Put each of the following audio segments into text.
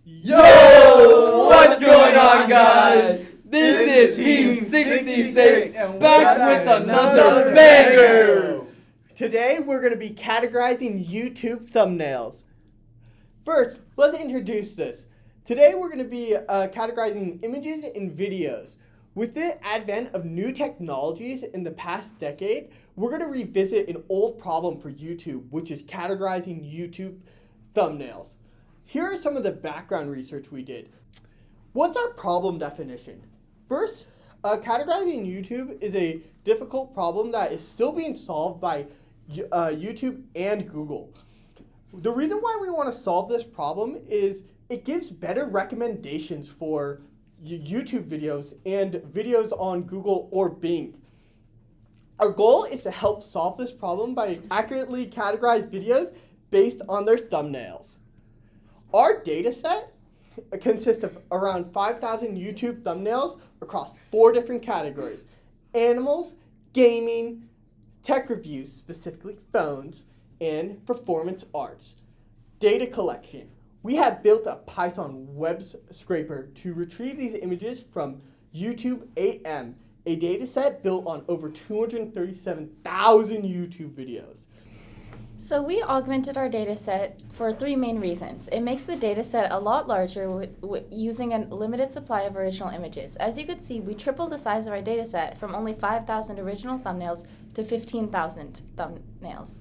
Yo! What's going on, guys? This is Team 66 back with another banger! Today we're going to be categorizing YouTube thumbnails. First, let's introduce this. Today we're going to be categorizing images and videos. With the advent of new technologies in the past decade, we're going to revisit an old problem for YouTube, which is categorizing YouTube thumbnails. Here are some of the background research we did. What's our problem definition? First, categorizing YouTube is a difficult problem that is still being solved by YouTube and Google. The reason why we want to solve this problem is it gives better recommendations for YouTube videos and videos on Google or Bing. Our goal is to help solve this problem by accurately categorize videos based on their thumbnails. Our data set consists of around 5,000 YouTube thumbnails across 4 different categories: animals, gaming, tech reviews, specifically phones, and performance arts. Data collection. We have built a Python web scraper to retrieve these images from YouTube 8M, a data set built on over 237,000 YouTube videos. So we augmented our data set for 3 main reasons. It makes the data set a lot larger using a limited supply of original images. As you could see, we tripled the size of our data set from only 5,000 original thumbnails to 15,000 thumbnails.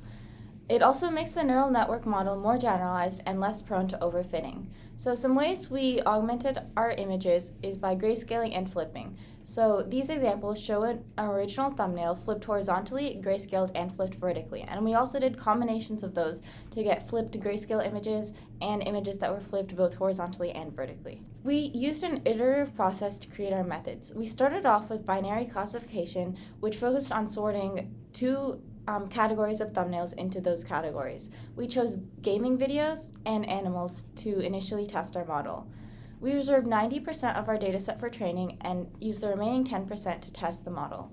It also makes the neural network model more generalized and less prone to overfitting. So some ways we augmented our images is by grayscaling and flipping. So these examples show an original thumbnail flipped horizontally, grayscaled, and flipped vertically. And we also did combinations of those to get flipped grayscale images and images that were flipped both horizontally and vertically. We used an iterative process to create our methods. We started off with binary classification, which focused on sorting 2 categories of thumbnails into those categories. We chose gaming videos and animals to initially test our model. We reserved 90% of our dataset for training and used the remaining 10% to test the model.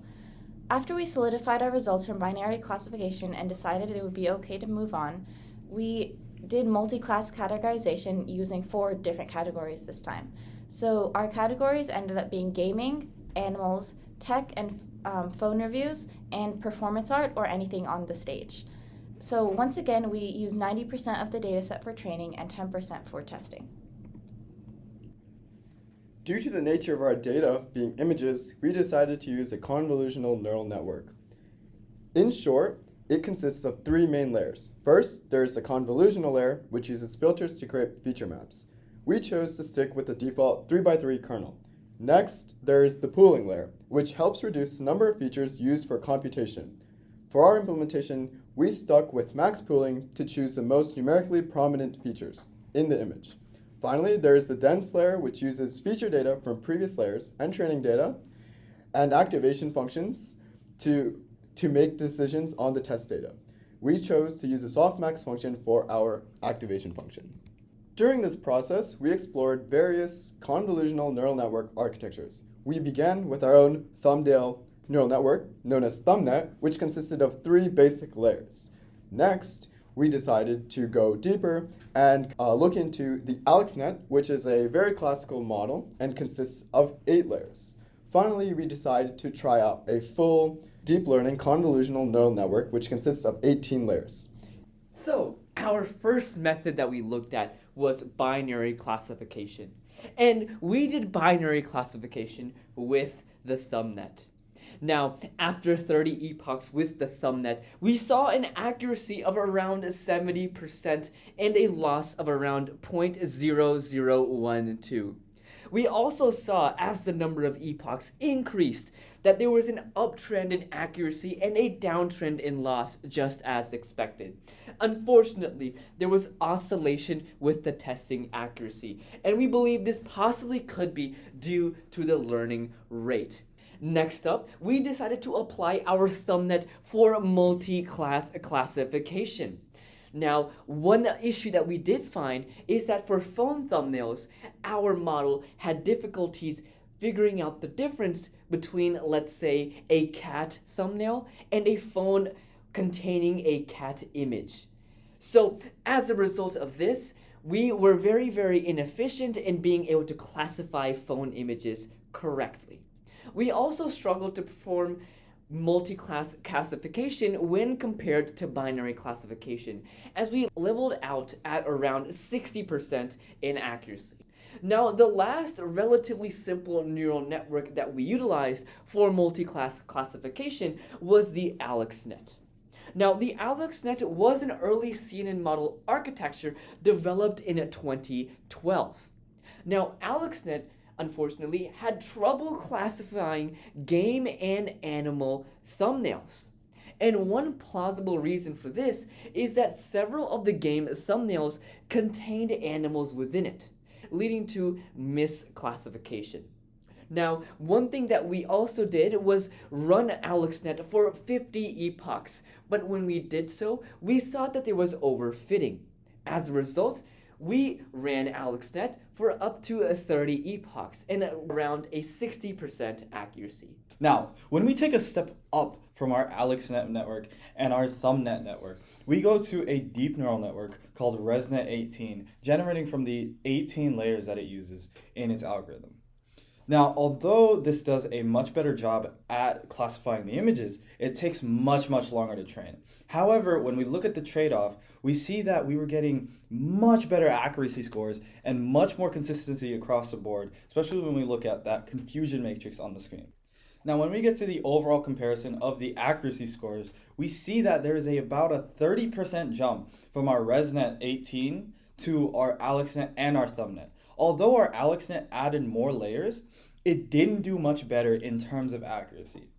After we solidified our results from binary classification and decided it would be okay to move on, we did multi-class categorization using 4 different categories this time. So our categories ended up being gaming, animals, tech and phone reviews, and performance art or anything on the stage. So once again, we use 90% of the data set for training and 10% for testing. Due to the nature of our data being images, we decided to use a convolutional neural network. In short, it consists of 3 main layers. First, there's a convolutional layer, which uses filters to create feature maps. We chose to stick with the default 3x3 kernel. Next, there is the pooling layer, which helps reduce the number of features used for computation. For our implementation, we stuck with max pooling to choose the most numerically prominent features in the image. Finally, there is the dense layer, which uses feature data from previous layers and training data and activation functions to make decisions on the test data. We chose to use a softmax function for our activation function. During this process, we explored various convolutional neural network architectures. We began with our own thumbnail neural network, known as ThumbNet, which consisted of 3 basic layers. Next, we decided to go deeper and look into the AlexNet, which is a very classical model and consists of 8 layers. Finally, we decided to try out a full deep learning convolutional neural network, which consists of 18 layers. So, our first method that we looked at was binary classification. And we did binary classification with the ThumbNet. Now, after 30 epochs with the ThumbNet, we saw an accuracy of around 70% and a loss of around 0.0012. We also saw, as the number of epochs increased, that there was an uptrend in accuracy and a downtrend in loss, just as expected. Unfortunately, there was oscillation with the testing accuracy, and we believe this possibly could be due to the learning rate. Next up, we decided to apply our ThumbNet for multi-class classification. Now, one issue that we did find is that for phone thumbnails, our model had difficulties figuring out the difference between, let's say, a cat thumbnail and a phone containing a cat image. So, as a result of this, we were very, very inefficient in being able to classify phone images correctly. We also struggled to perform multi-class classification when compared to binary classification, as we leveled out at around 60% in accuracy. Now, the last relatively simple neural network that we utilized for multi-class classification was the AlexNet. Now, the AlexNet was an early CNN model architecture developed in 2012. Now, AlexNet, unfortunately, had trouble classifying game and animal thumbnails. And one plausible reason for this is that several of the game thumbnails contained animals within it, leading to misclassification. Now, one thing that we also did was run AlexNet for 50 epochs, but when we did so, we saw that there was overfitting. As a result, we ran AlexNet for up to 30 epochs and around a 60% accuracy. Now, when we take a step up from our AlexNet network and our ThumbNet network, we go to a deep neural network called ResNet 18, generating from the 18 layers that it uses in its algorithm. Now, although this does a much better job at classifying the images, it takes much longer to train. However, when we look at the trade-off, we see that we were getting much better accuracy scores and much more consistency across the board, especially when we look at that confusion matrix on the screen. Now, when we get to the overall comparison of the accuracy scores, we see that there is about a 30% jump from our ResNet 18 to our AlexNet and our ThumbNet. Although our AlexNet added more layers, it didn't do much better in terms of accuracy.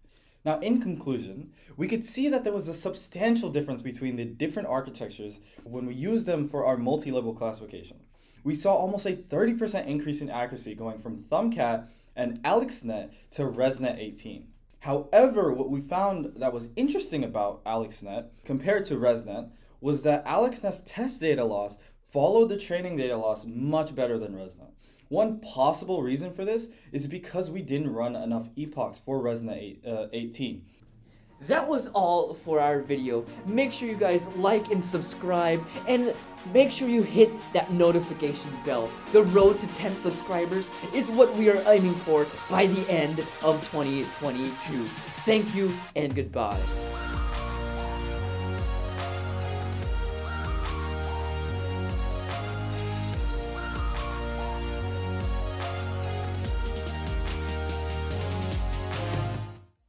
Now, in conclusion, we could see that there was a substantial difference between the different architectures when we used them for our multi-level classification. We saw almost a 30% increase in accuracy going from ThumbCat and AlexNet to ResNet 18. However, what we found that was interesting about AlexNet compared to ResNet was that AlexNet's test data loss followed the training data loss much better than ResNet. One possible reason for this is because we didn't run enough epochs for ResNet 18. That was all for our video. Make sure you guys like and subscribe, and make sure you hit that notification bell. The road to 10 subscribers is what we are aiming for by the end of 2022. Thank you and goodbye.